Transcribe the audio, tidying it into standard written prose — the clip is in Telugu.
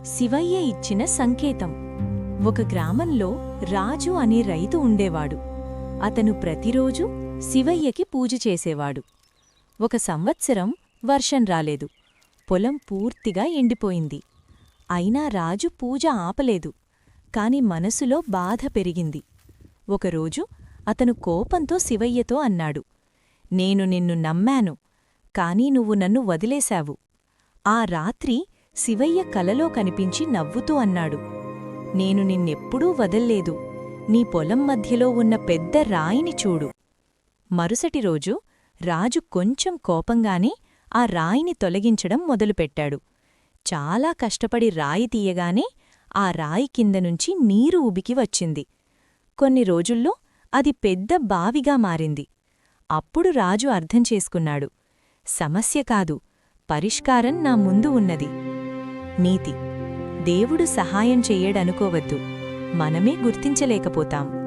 శివయ్య ఇచ్చిన సంకేతం. ఒక గ్రామంలో రాజు అనే రైతు ఉండేవాడు. అతను ప్రతిరోజూ శివయ్యకి పూజ చేసేవాడు. ఒక సంవత్సరం వర్షం రాలేదు. పొలం పూర్తిగా ఎండిపోయింది. అయినా రాజు పూజ ఆపలేదు. కాని మనసులో బాధ పెరిగింది. ఒకరోజు అతను కోపంతో శివయ్యతో అన్నాడు, "నేను నిన్ను నమ్మాను, కాని నువ్వు నన్ను వదిలేశావు." ఆ రాత్రి శివయ్య కలలో కనిపించి నవ్వుతూ అన్నాడు, "నేను నిన్నెప్పుడూ వదల్లేదు. నీ పొలం మధ్యలో ఉన్న పెద్ద రాయిని చూడు." మరుసటి రోజు రాజు కొంచెం కోపంగానే ఆ రాయిని తొలగించడం మొదలుపెట్టాడు. చాలా కష్టపడి రాయి తీయగానే ఆ రాయి కిందనుంచి నీరు ఉబికి వచ్చింది. కొన్ని రోజుల్లో అది పెద్ద బావిగా మారింది. అప్పుడు రాజు అర్థం చేసుకున్నాడు, సమస్య కాదు, పరిష్కారం నా ముందు ఉన్నది. నీతి: దేవుడు సహాయం చెయ్యడనుకోవద్దు, మనమే గుర్తించలేకపోతాం.